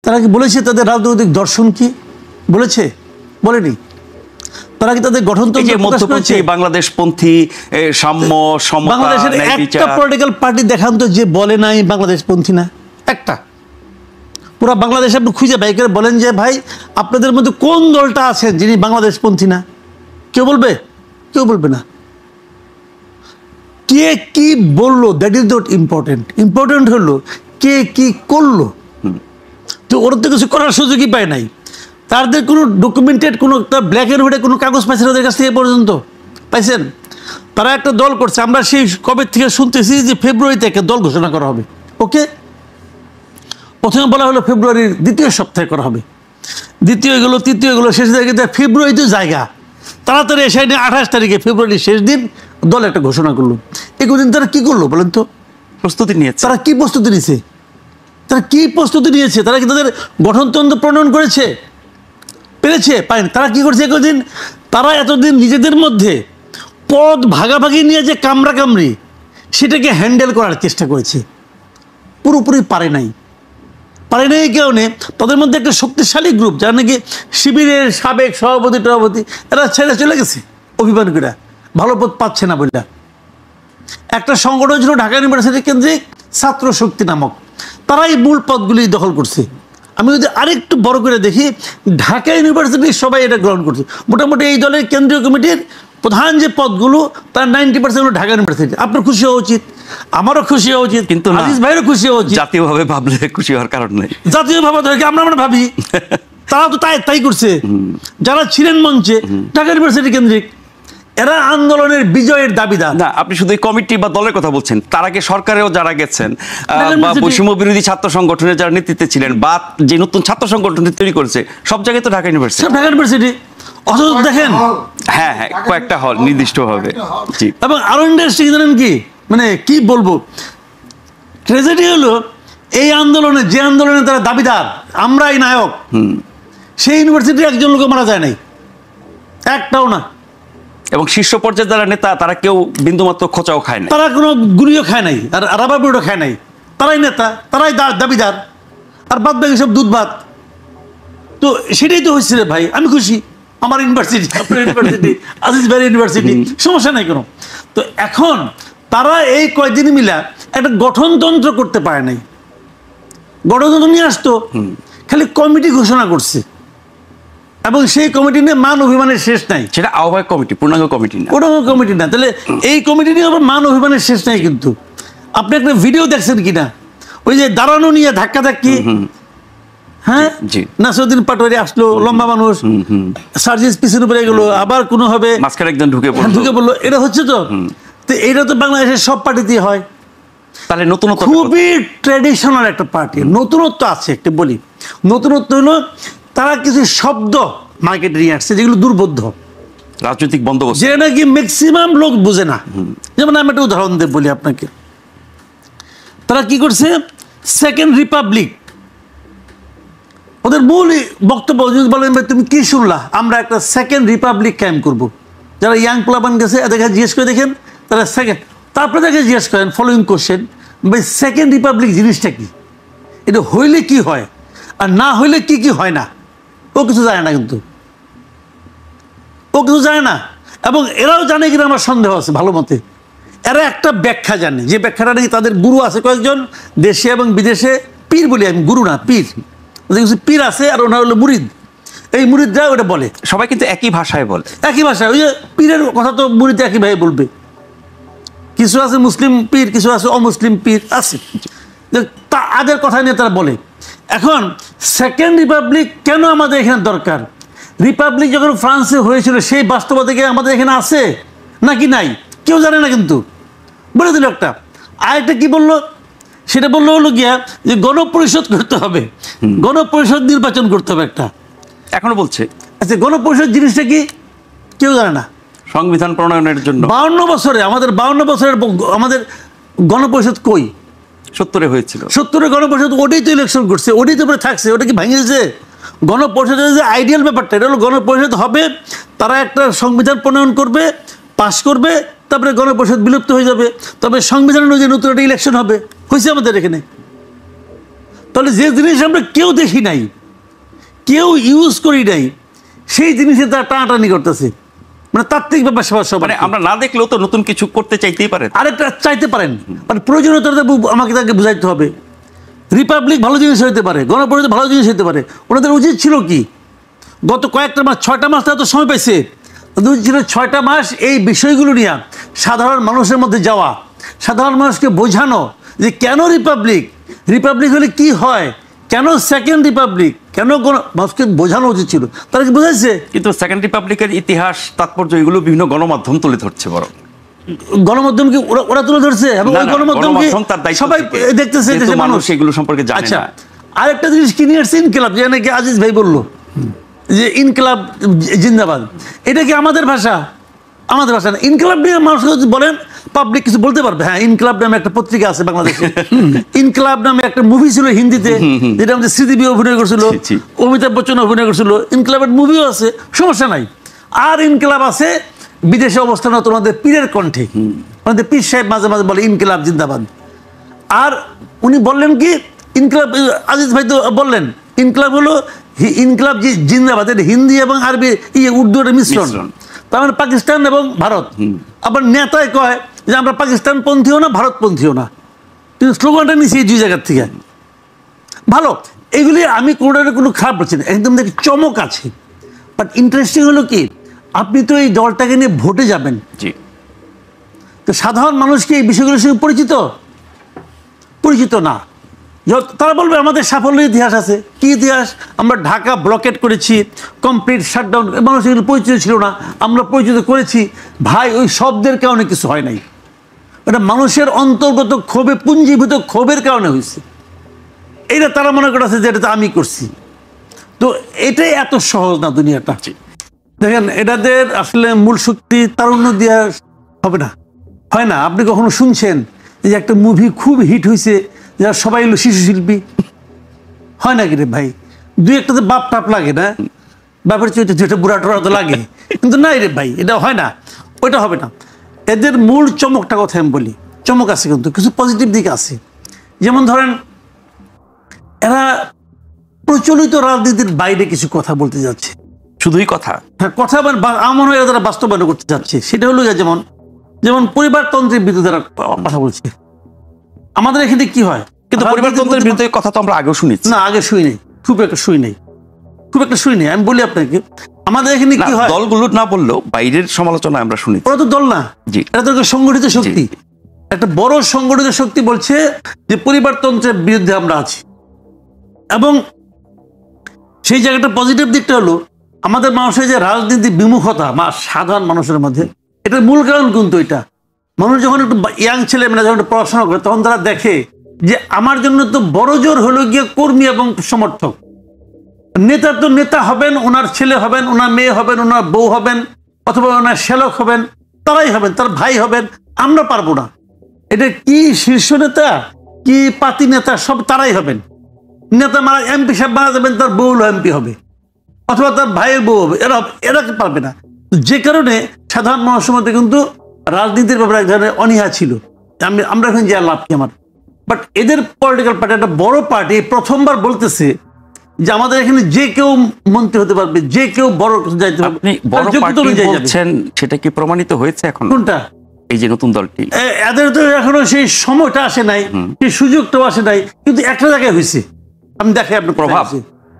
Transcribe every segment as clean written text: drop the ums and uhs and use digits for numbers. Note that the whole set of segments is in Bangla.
তারা কি বলেছে তাদের রাজনৈতিক দর্শন কি? বলেছে? বলেনি। তারা কি তাদের গঠনতন্ত্র প্রকাশ করেছে? বাংলাদেশপন্থী, সাম্য, সমতা, বাংলাদেশের একটা পলিটিক্যাল পার্টি দেখান তো যে বলে নাই বাংলাদেশপন্থী না। একটা পুরো বাংলাদেশে আপনি খুঁজে বাই করে বলেন যে ভাই আপনাদের মধ্যে কোন দলটা আছেন যিনি বাংলাদেশপন্থী না? কেউ বলবে? কেউ বলবে না। কে কি বললো that is not important. Important হলো কে কি করলো। তো ওরা তো কিছু করার সুযোগই পায় নাই। তাদের কোনো ডকুমেন্টেড কোনো ব্ল্যাক অ্যান্ড হোয়াইটে কোনো কাগজ পাইছেন ওদের কাছ থেকে পর্যন্ত? পাইছেন? তারা একটা দল করছে, আমরা সেই কবে থেকে শুনতেছি যে ফেব্রুয়ারিতে একটা দল ঘোষণা করা হবে। ওকে, প্রথমে বলা হলো ফেব্রুয়ারির দ্বিতীয় সপ্তাহে করা হবে, দ্বিতীয় এগুলো, তৃতীয় এগুলো, শেষ তারিখে ফেব্রুয়ারিতে জায়গা তাড়াতাড়ি এসে 28 তারিখে ফেব্রুয়ারির শেষ দিন দল একটা ঘোষণা করলো। এগুলো তারা কি করলো বলেন তো? প্রস্তুতি নিয়েছে। তারা কি প্রস্তুতি নিয়েছে? তারা কি প্রস্তুতি নিয়েছে? তারা কি তাদের গঠনতন্ত্র প্রণয়ন করেছে? পেরেছে? পায়নি। তারা কি করছে এতদিন? তারা এতদিন নিজেদের মধ্যে পদ ভাগাভাগি নিয়ে যে কামড়াকামড়ি সেটাকে হ্যান্ডেল করার চেষ্টা করেছে, পুরোপুরি পারে নাই। পারে নাই এই কারণে তাদের মধ্যে একটা শক্তিশালী গ্রুপ যারা নাকি শিবিরের সাবেক সভাপতি টভাপতি এরা ছেড়ে চলে গেছে অভিমান করে, ভালো পদ পাচ্ছে না বলে। একটা সংগঠন ছিল ঢাকা ইউনিভার্সিটি কেন্দ্রিক ছাত্র শক্তি নামক, তারাই মূল পদগুলি দখল করছে। আমি যদি আরেকটু বড় করে দেখি, ঢাকা ইউনিভার্সিটির সবাই এটা গ্রহণ করছে। মোটামুটি এই দলের কেন্দ্রীয় কমিটির প্রধান যে পদগুলো তার 90% হলো ঢাকা ইউনিভার্সিটি। আপনার খুশি হওয়া উচিত, আমারও খুশি হওয়া উচিত, কিন্তু আজিজ ভাইয়েরও খুশি হওয়া উচিত। জাতীয়ভাবে ভাবলে খুশি হওয়ার কারণ নেই। জাতীয়ভাবে আমরা ভাবি, তারা তো তাই করছে। যারা ছিলেন মঞ্চে ঢাকা ইউনিভার্সিটি কেন্দ্রিক, এরা আন্দোলনের বিজয়ের দাবিদার না। আপনি শুধু কমিটি বা দলের কথা বলছেন, তার আগে সরকারেও যারা গেছেন বা বৈষম্য বিরোধী ছাত্র সংগঠনের যারা নেতৃত্বে ছিলেন বা যে নতুন ছাত্র সংগঠন তৈরি করেছে, সব জায়গায় তো ঢাকা ইউনিভার্সিটি। ঢাকা ইউনিভার্সিটি অথচ দেখেন, হ্যাঁ হ্যাঁ, কয়েকটা হল নির্দিষ্টভাবে। জি। এবং আরো ইন্টারেস্টিং জানেন কি, মানে কি বলবো, ট্র্যাজেডি হলো এই আন্দোলনে, যে আন্দোলনে তারা দাবিদার, আমরাই নায়ক, সেই ইউনিভার্সিটির একজন লোক মারা যায় নাই, একটাও না। এবং শীর্ষ পর্যায়ে যারা নেতা তারা কেউ বিন্দুমাত্র খোঁচাও খায় না, তারা কোনো গুলিও খায় নাই, আর রাবার বুলেটও খায় নাই। তারাই নেতা, তারাই দাবিদার, আর বাদ বাকি সব দুধ ভাত। তো সেটাই তো হচ্ছে রে ভাই। আমি খুশি, আমার ইউনিভার্সিটি, আপনার ইউনিভার্সিটি, আজিজ ভাইয়ের ইউনিভার্সিটি, সমস্যা নাই কোনো। তো এখন তারা এই কয়েকদিন মিলা একটা গঠনতন্ত্র করতে পারে নাই। গঠনতন্ত্র নিয়ে আসতো, খালি কমিটি ঘোষণা করছে, এবং সেই কমিটি নিয়ে মান অভিমানের শেষ নাই। সেটা আহ্বায়ক কমিটি, পূর্ণাঙ্গ কমিটি না, পূর্ণাঙ্গ কমিটি না। তাহলে এই কমিটি নিয়ে আবার মান অভিমানের শেষ নাই। কিন্তু আপনি একটা ভিডিও দেখছেন কিনা, ওই যে দাঁড়ানো নিয়ে ধাক্কাধাক্কি, হ্যাঁ, নাসিরউদ্দিন পাটোয়ারি আসলো, লম্বা মানুষ, সার্জিস পিছনে পড়ে গেলো, আবার কোনো হবে মাঝখানে একজন ঢুকে পড়লো। এটা হচ্ছে তো এটা তো বাংলাদেশের সব পার্টিতেই হয়। তাহলে নতুনত্ব, খুবই ট্র্যাডিশনাল একটা পার্টি। নতুনত্ব আছে একটা, বলি নতুনত্ব হলো তারা কিছু শব্দ মার্কেটে নিয়ে আসছে যেগুলো দুর্বোধ্য, রাজনৈতিক বন্দোবস্ত, যেটা নাকি ম্যাক্সিমাম লোক বুঝে না। যেমন আমি একটা উদাহরণ দিয়ে বলি আপনাকে, তারা কি করছে, সেকেন্ড রিপাবলিক, ওদের মূল বক্তব্য বলেন তুমি কি শুনলা, আমরা একটা সেকেন্ড রিপাবলিক কায়েম করব। যারা ইয়াং প্লাবান গেছে এদের কাছে জিজ্ঞেস করে দেখেন, তারা সেকেন্ড, তারপরে তাকে জিজ্ঞেস করেন ফলোইং কোশ্চেন, ভাই সেকেন্ড রিপাবলিক জিনিসটা কি, এটা হইলে কি হয় আর না হইলে কি কি হয় না, ও কিছু জানে না। কিন্তু ও কিছু জানে না, এবং এরাও জানে কিনা আমার সন্দেহ আছে ভালো মতে। এরা একটা ব্যাখ্যা জানে, যে ব্যাখ্যাটা নাকি তাদের গুরু আছে কয়েকজন দেশে এবং বিদেশে, পীর বলি আমি, গুরু না পীর, পীর আছে, আর ওনার হলো মুরিদ। এই মুরিদরা ওটা বলে, সবাই কিন্তু একই ভাষায় বলে, একই ভাষায়। ওই যে পীরের কথা তো মুরিদ একই ভাবে বলবে। কিছু আছে মুসলিম পীর, কিছু আছে অমুসলিম পীর আছে, তাদের কথা নিয়ে তারা বলে। এখন সেকেন্ড রিপাবলিক কেন আমাদের এখানে দরকার? রিপাবলিক যখন ফ্রান্সে হয়েছিল সেই বাস্তবতা কি আমাদের এখানে আছে নাকি নাই, কেউ জানে না। কিন্তু বলে দিল একটা। আরেকটা কি বললো, সেটা বললো হলো গিয়া যে গণপরিষদ করতে হবে, গণপরিষদ নির্বাচন করতে হবে একটা, এখনো বলছে। আচ্ছা, গণপরিষদ জিনিসটা কি কেউ জানে না। সংবিধান প্রণয়নের জন্য 52 বছরে আমাদের 52 বছরের আমাদের গণপরিষদ কই? 70-এ হয়েছিল, 70-এ গণপরিষদ, ওটাই তো ইলেকশন করছে, ওটাই তো পরে থাকছে, ওটা কি ভেঙেছে? গণপরিষদের যে আইডিয়াল ব্যাপারটা, এটা হলো গণপরিষদ হবে, তারা একটা সংবিধান প্রণয়ন করবে, পাশ করবে, তারপরে গণপরিষদ বিলুপ্ত হয়ে যাবে, তবে সংবিধান অনুযায়ী নতুন একটা ইলেকশন হবে। হয়েছে আমাদের এখানে। তাহলে যে জিনিস আমরা কেউ দেখি নাই, কেউ ইউজ করি নাই, সেই জিনিসে তারা টানাটানি করতেছে, মানে তাত্ত্বিক ব্যাপার সব। মানে আমরা না দেখলেও তো নতুন কিছু করতে চাইতেই পারে। আরেকটা চাইতে পারেন, মানে প্রয়োজনীয়তা আমাকে তাকে বুঝাইতে হবে। রিপাবলিক ভালো জিনিস হইতে পারে, গণপরিষদ ভালো জিনিস হইতে পারে, ওনাদের উচিত ছিল কি গত কয়েকটা মাস, 6টা মাস তারা তো সময় পাইছে, ওদের উচিত ছিল 6টা মাস এই বিষয়গুলো নিয়ে সাধারণ মানুষের মধ্যে যাওয়া, সাধারণ মানুষকে বোঝানো যে কেন রিপাবলিক হলে কি হয়, কেন সেকেন্ড রিপাবলিক, কেন মানুষকে বোঝানো উচিত ছিল। তারা কি বোঝাইছে? কিন্তু সেকেন্ড রিপাবলিকের ইতিহাস, তাৎপর্য এগুলো বিভিন্ন গণমাধ্যম তুলে ধরছে। বড় গণমাধ্যম কি ওরা তুলে ধরছে? এবং ওই গণমাধ্যমকে সবাই দেখতেছে, দেশের মানুষ এগুলো সম্পর্কে জানে আচ্ছা, না। আরেকটা জিনিস কি নিয়ে আসছে ইনকিলাব, যে নাকি আজিজ ভাই বললো যে ইনকিলাব জিন্দাবাদ, এটা কি আমাদের ভাষা? আমাদের ভাষা না। ইনকিলাব নিয়ে মানুষ বলেন, পাবলিক কিছু বলতে পারবে? হ্যাঁ, ইনকিলাব নামে একটা পত্রিকা আছে বাংলাদেশে, ইনকিলাব নামে একটা মুভি ছিল হিন্দিতে, যেটা আমাদের শ্রীদেবী অভিনয় করছিল, অমিতাভ বচ্চন অভিনয় করছিল, ইনকিলাবের মুভিও আছে, সমস্যা নাই। আর ইনকিলাব আছে বিদেশে অবস্থানরত তোমাদের পীরের কণ্ঠে, আমাদের পীর সাহেব মাঝে মাঝে বলে ইনকিলাব জিন্দাবাদ। আর উনি বললেন কি ইনকিলাব, আজিজ ভাই তো বললেন ইনকিলাব হলো ইনকিলাব জিন্দাবাদ, এটা হিন্দি এবং আরবি উর্দু একটা মিশ্রণ, তার মানে পাকিস্তান এবং ভারত। আবার নেতায় কয় যে আমরা পাকিস্তান পন্থীও না, ভারত পন্থীও না, কিন্তু স্লোগানটা নিচ্ছি এই 2 জায়গার থেকে। ভালো, এগুলি আমি কোনো খারাপ বলছি না, একদম দেখি চমক আছে। বাট ইন্টারেস্টিং হলো কি, আপনি তো এই দলটাকে নিয়ে ভোটে যাবেন, তো সাধারণ মানুষ কি এই বিষয়গুলোর সঙ্গে পরিচিত না। তারা বলবে আমাদের সাফল্যের ইতিহাস আছে। কি ইতিহাস? আমরা ঢাকা ব্লকেট করেছি, কমপ্লিট শাটডাউন, মানুষ এগুলো পরিচিত ছিল না, আমরা পরিচিত করেছি। ভাই, ওই শব্দের কারণে কিছু হয় নাই, এটা মানুষের অন্তর্গত ক্ষোভে, পুঞ্জীভূত ক্ষোভের কারণে হয়েছে। এটা তারা মনে করেছে যে এটা তো আমি করছি। তো এটাই এত সহজ না দুনিয়াটা। দেখেন, এটাদের আসলে মূল শক্তি তারুণ্য দেওয়া হবে না, হয় না। আপনি কখনো শুনছেন যে একটা মুভি খুব হিট হয়েছে, যারা সবাই হলো শিশু শিল্পী? হয় নাকি রে ভাই? 2-1টাতে বাপ টাপ লাগে না, বাপের চরিত্র 2-1টা বুড়া টোড়া তো লাগে, কিন্তু নাই রে ভাই, এটা হয় না, ওইটা হবে না। এদের মূল চমকটা কথা আমি বলি, চমক আছে, কিন্তু কিছু পজিটিভ দিক আছে। যেমন ধরেন, এরা প্রচলিত রাজনীতির বাইরে কিছু কথা বলতে যাচ্ছে। শুধুই কথা? হ্যাঁ, কথা আমার মনে হয় তারা বাস্তবায়ন করতে যাচ্ছে। সেটা হলো যেমন পরিবারতন্ত্রের বিরুদ্ধে তারা কথা বলছে। আমাদের এখানে কি হয়, কিন্তু পরিবারতন্ত্রের বিরুদ্ধে কথা তো আমরা আগেও শুনেছি। না, আগে শুই নাই, খুব একটা শুই নাই। আমি বলি আপনাকে, আমাদের এখানে কি হয়, দলগুলো না বললেও বাইরের সমালোচনা আমরা শুনি। ওরা তো দল না, এটা তো সংগঠিত শক্তি, একটা বড় সংগঠিত শক্তি বলছে যে পরিবারতন্ত্রের বিরুদ্ধে আমরা আছি। এবং সেই জায়গাটা পজিটিভ দিকটা হলো, আমাদের মানুষের যে রাজনীতি বিমুখতা সাধারণ মানুষের মধ্যে, এটার মূল কারণ কিন্তু এটা, মানুষ যখন একটু ইয়াং ছেলে মেয়েরা যখন একটু পড়াশোনা করে, তখন তারা দেখে যে আমার জন্য তো বড় জোর হলো গিয়ে কর্মী এবং সমর্থক। নেতা তো নেতা হবেন, ওনার ছেলে হবেন, ওনার মেয়ে হবেন, ওনার বউ হবেন, অথবা ওনার শ্যালক হবেন, তারাই হবেন, তার ভাই হবেন, আমরা পারবো না। এটা কি শীর্ষ নেতা, কি পাতি নেতা, সব তারাই হবেন। নেতা মারা এমপি সাহেব মারা যাবেন, তার বউ এমপি হবে, অথবা তার ভাইয়ের বউ হবে, এরা পারবে না। যে কারণে সাধারণ মানুষের মধ্যে কিন্তু রাজনীতির ব্যাপারে এক ধরনের অনীহা ছিল, আমরা এখন যে লাভ কি আমার। বাট এদের পলিটিক্যাল পার্টি, একটা বড় পার্টি, প্রথমবার বলতেছে যে আমাদের এখানে যে কেউ মন্ত্রী হতে পারবে, যে কেউ বড় কিছু যাইতে পারবে। সেটা কি প্রমাণিত হয়েছে এখন? কোনটা? এই যে নতুন দলটি, এদের তো এখনো সেই সময়টা আসে নাই, সেই সুযোগটাও আসে নাই, কিন্তু একটা জায়গায় হয়েছে। আমি দেখাই আপনার প্রভাব।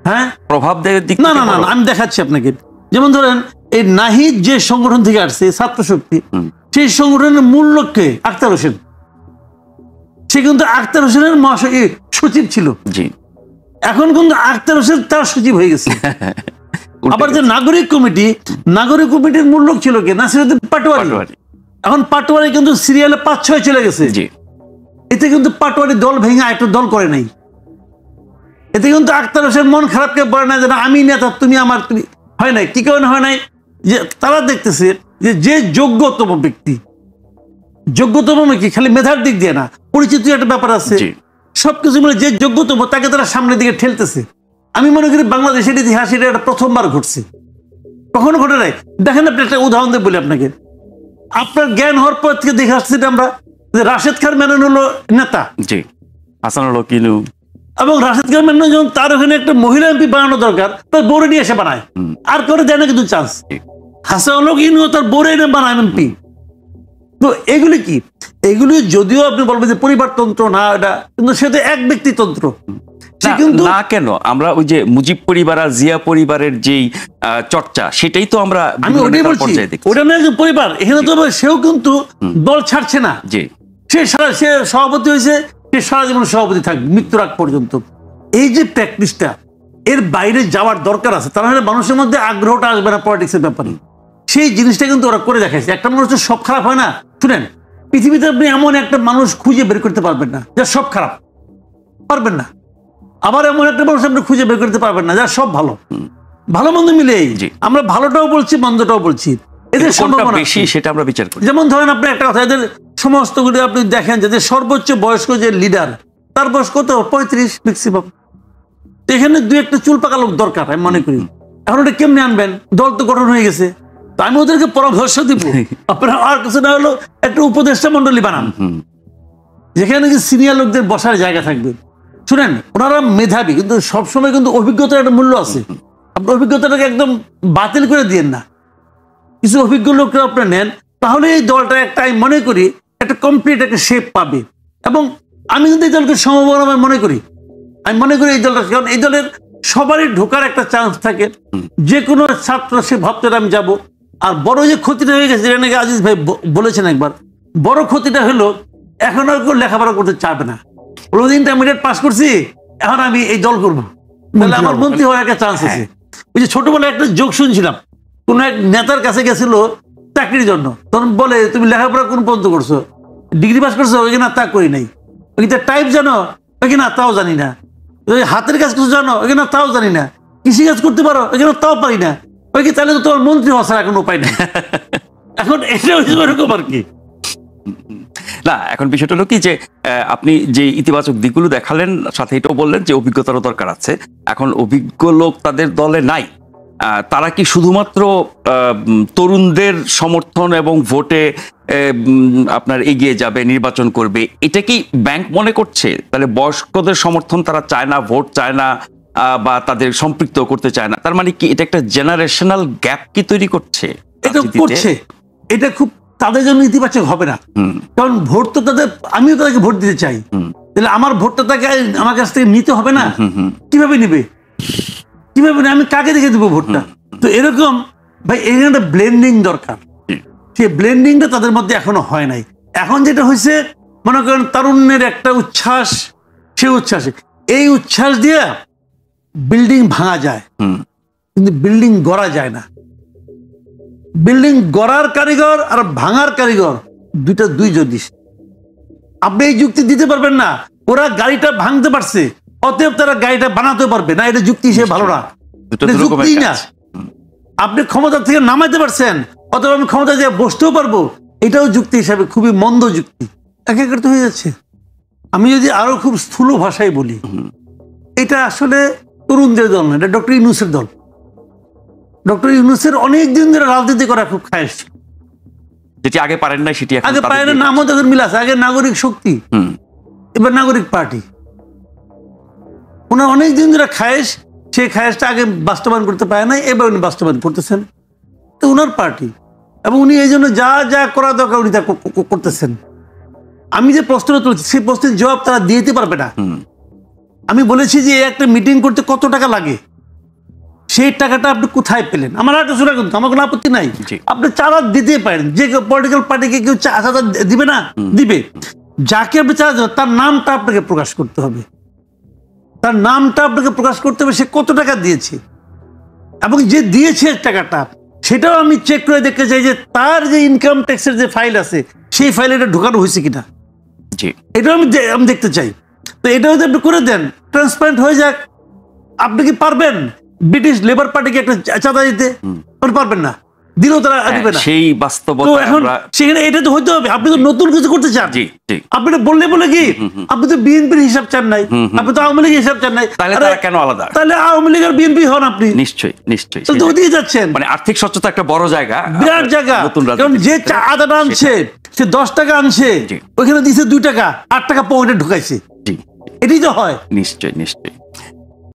হ্যাঁ, প্রভাব দিক না, আমি দেখাচ্ছি আপনাকে। যেমন ধরেন, এই নাহিদ যে সংগঠন থেকে আসছে, ছাত্র শক্তি, সেই সংগঠনের মূল লক্ষ্যে আখতার হোসেন, সে কিন্তু আখতার হোসেনের সচিব ছিল। জি, এখন কিন্তু আখতার হোসেন তার সচিব হয়ে গেছে। আবার যে নাগরিক কমিটির মূল লোক ছিল কে? নাসিরউদ্দিন পাটোয়ারি। এখন পাটোয়ারি কিন্তু সিরিয়ালে 5-6 চলে গেছে। এতে কিন্তু পাটোয়ারি দল ভেঙে একটা দল করে নাই। এতে কিন্তু আখতার হোসেন মন খারাপকে বলে না যে আমি নেতা, তুমি আমার, তুমি হয় নাই। কি কারণে হয় নাই? যে তারা দেখতেছে যে যোগ্যতম ব্যক্তি, কি খালি মেধার দিক দিয়ে না, পরিচিত একটা ব্যাপার আছে, সবকিছু মিলে যে যোগ্যতম তাকে তারা সামনের দিকে ঠেলতেছে। আমি মনে করি বাংলাদেশের ইতিহাসে এটা প্রথমবার ঘটছে, কখনো ঘটে নাই। দেখেন, আপনি একটা উদাহরণ দিয়ে বলি আপনাকে, আপনার জ্ঞান হওয়ার পর থেকে দেখে আসছি আমরা যে রাশেদ খান মেনন হলো নেতা, জি, হাসানুল হক ইনু, এবং রাশেদ খান মেনন যখন তার ওখানে একটা মহিলা এমপি বানানো দরকার, তার বোরে নিয়ে এসে বানায়, আর করে দেয় না কিন্তু চান্স। হাসানুল হক ইনু তার বোরে এনে বানায় এমপি। তো এগুলি কি, এগুলি যদিও আপনি বলবেন যে পরিবারতন্ত্র না, এটা কিন্তু সেটা এক ব্যক্তিতন্ত্র। কিন্তু না কেন, আমরা ওই যে মুজিব পরিবার আর জিয়া পরিবারের যেই চর্চা, সেটাই তো আমরা আমি ওটাই বলছি, ওটা না একজন পরিবার। এখানে তো সেও কিন্তু দল ছাড়ছে না, সে সভাপতি হয়েছে, সে সারা জীবন সভাপতি থাকবে মৃত্যুর আগ পর্যন্ত। এই যে প্র্যাকটিসটা, এর বাইরে যাওয়ার দরকার আছে, তার মানে মানুষের মধ্যে আগ্রহটা আসবে না পলিটিক্সের ব্যাপারে। সেই জিনিসটা কিন্তু ওরা করে দেখাইছে। একটা মানুষ তো সব খারাপ হয় না। শুনেন, পৃথিবীতে আপনি এমন একটা মানুষ খুঁজে বের করতে পারবেন না যার সব খারাপ, পারবেন না। আবার এমন একটা মানুষ আপনি খুঁজে বের করতে পারবেন না যার সব ভালো। ভালো মন্দ মিলেই আমরা ভালোটাও বলছি, মন্দটাও বলছি। এদের সম্ভাবনা বেশি, সেটা আমরা বিচার করি। যেমন ধরেন আপনি একটা কথা, এদের সমস্তগুলি আপনি দেখেন যে সর্বোচ্চ বয়স্ক যে লিডার, তার বয়স কত? 35 ম্যাক্সিমাম। এখানে দুই একটা চুল পাকা লোক দরকার আমি মনে করি। এখন ওটা কেমনে আনবেন? দল তো গঠন হয়ে গেছে, তো আমি ওদেরকে পরামর্শ দিব, আপনারা আর কিছু না হলো একটা উপদেষ্টা মন্ডলী বানান, যেখানে সিনিয়র লোকদের বসার জায়গা থাকবে। শুনেন, ওনারা মেধাবী, কিন্তু সবসময় কিন্তু অভিজ্ঞতার একটা মূল্য আছে। আপনি অভিজ্ঞতাটাকে একদম বাতিল করে দিয়েন না। কিছু অভিজ্ঞ লোকরা আপনি নেন, তাহলে এই দলটা একটা, আমি মনে করি একটা কমপ্লিট একটা শেপ পাবে। এবং আমি কিন্তু এই দলকে সম্ভাবনা মনে করি, আমি মনে করি এই দলটা, কারণ এই দলের সবারই ঢোকার একটা চান্স থাকে। যে কোনো ছাত্র সে ভাবতে আমি যাব। আর বড় যে ক্ষতিটা হয়ে গেছে, এটা নাকি আজিজ ভাই বলেছেন একবার, বড় ক্ষতিটা হলো এখন আর কেউ লেখাপড়া করতে চাবে না। ইন্টারমিডিয়েট পাস করছি, এখন আমি এই দল করবো, তাহলে আমার মন্ত্রী হওয়ার একটা চান্স আছে। ওই যে ছোটবেলায় একটা যোগ শুনছিলাম, কোন এক নেতার কাছে গেছিল চাকরির জন্য, তখন বলে তুমি লেখাপড়া কোন পর্যন্ত করছো? ডিগ্রি পাস করছো? ওই না, তা করি নাই। ওই টাইপ জানো? ওই না, তাও জানি না। হাতের কাজ কিছু জানো? ওই না, তাও জানি না। কৃষি কাজ করতে পারো? ওই তাও পারি না। ওই কি, তাহলে তো তোমার মন্ত্রী হওয়া ছাড়া কোনো উপায় নেই। এখন এটা এরকম আর কি না। এখন বিষয়টা হলো কি, যে আপনি যে ইতিবাচক দিকগুলো দেখালেন, সাথে এটাও বললেন যে অভিজ্ঞতারও দরকার আছে। এখন অভিজ্ঞ লোক তাদের দলে নাই, তারা কি শুধুমাত্র তরুণদের সমর্থন এবং ভোটে আপনার এগিয়ে যাবে, নির্বাচন করবে, এটা কি ব্যাংক মনে করছে? তাহলে বয়স্কদের সমর্থন তারা চায় না, ভোট চায় না, বা তাদের সম্পৃক্ত করতে চায় না। তার মানে কি এটা একটা জেনারেশনাল গ্যাপ কি তৈরি করছে? এটা করছে। এটা খুব তাদের জন্য ইতিবাচক হবে না, কারণ ভোট তো তাদের, আমিও তাদেরকে ভোট দিতে চাই, তাহলে আমার ভোটটা তাকে আমার কাছ থেকে নিতে হবে না। কিভাবে নিবে, কিভাবে? আমি কাকে দেখে দেবো ভোটটা? তো এরকম ভাই, এখানে একটা ব্লেন্ডিং দরকার। সেই ব্লেন্ডিংটা তাদের মধ্যে এখনো হয় নাই। এখন যেটা হয়েছে, মনে করেন তারুণ্যের একটা উচ্ছ্বাস, সেই উচ্ছ্বাসে, এই উচ্ছ্বাস দিয়ে বিল্ডিং ভাঙা যায়, কিন্তু বিল্ডিং গড়া যায় না। বিল্ডিং গড়ার কারিগর আর ভাঙার কারিগর দুইটা দুই জিনিস। আপনি এই যুক্তি দিতে পারবেন না ওরা গাড়িটা ভাঙতে পারছে, অতএব তারা গাড়িটা বানাতে পারবে না, এটা যুক্তি হিসেবে ভালো না, যুক্তি না। আপনি ক্ষমতা থেকে নামাইতে পারছেন, অতএব আমি ক্ষমতা দিয়ে বসতেও পারবো, এটাও যুক্তি হিসাবে খুবই মন্দ যুক্তি। এক এক হয়ে যাচ্ছে। আমি যদি আরো খুব স্থূল ভাষায় বলি, এটা আসলে তরুণদের দল না, এটা ডক্টর ইউনূসের দল। ডক্টর ইউনূসের অনেক দিন ধরে রাজনীতি করা খুব খায়েশ, যেটি আগে পারেন না, সেটি আগে পারেন না। নামও তাদের মিল আছে, আগে নাগরিক শক্তি, এবার নাগরিক পার্টি। ওনার অনেক দিন ধরে খায়েশ, সেই খায়েশটা আগে বাস্তবায়ন করতে পারে নাই, এবার উনি বাস্তবায়ন করতেছেন। তো ওনার পার্টি, এবং উনি এই জন্য যা যা করা দরকার উনি তা করতেছেন। আমি যে প্রশ্নটা তুলছি, সেই প্রশ্নের জবাব তারা দিতে পারবে না। আমি বলেছি যে একটা মিটিং করতে কত টাকা লাগে, সেই টাকাটা আপনি কোথায় পেলেন? আমার একটা শোনা, কিন্তু আমার কোনো আপত্তি নাই, আপনি চাঁদা দিতে পারেন। যে পলিটিক্যাল পার্টিকে কেউ চাঁদা দিবে না, দিবে। যাকে আপনি চাঁদা দেবেন তার নামটা আপনাকে প্রকাশ করতে হবে, তার নামটা আপনাকে প্রকাশ করতে হবে, সে কত টাকা দিয়েছে, এবং যে দিয়েছে টাকাটা সেটাও আমি চেক করে দেখতে চাই যে তার যে ইনকাম ট্যাক্সের যে ফাইল আছে, সেই ফাইলে এটা ঢোকানো হয়েছে কিনা, এটাও আমি দেখতে চাই। তো এটাও যদি আপনি করে দেন, ট্রান্সপারেন্ট হয়ে যাক। আপনি কি পারবেন ব্রিটিশ লেবার পার্টিকে একটা চাঁদা দিতে? পারবেন না, দিলেও তারা দিবে না। সেই বাস্তবতা এখন সেখানে এটা তো হইতে হবে। আপনি তো নতুন কিছু করতে চান, আপনি তো বললে কি, আপনি তো বিএনপির হিসাব চান নাই, আপনি তো আওয়ামী লীগের হিসাব চান নাই, তাহলে কেন আলাদা? তাহলে আওয়ামী লীগ আর বিএনপি হন আপনি। নিশ্চয়ই নিশ্চয়ই তো ওদিকে যাচ্ছেন। মানে আর্থিক স্বচ্ছতা একটা বড় জায়গা, বিরাট জায়গা। কারণ যে আদাটা আনছে, সে 10 টাকা আনছে, ওইখানে দিছে 2 টাকা, 8 টাকা পকেটে ঢুকাইছে। এটাই তো হয়। নিশ্চয়ই নিশ্চয়ই।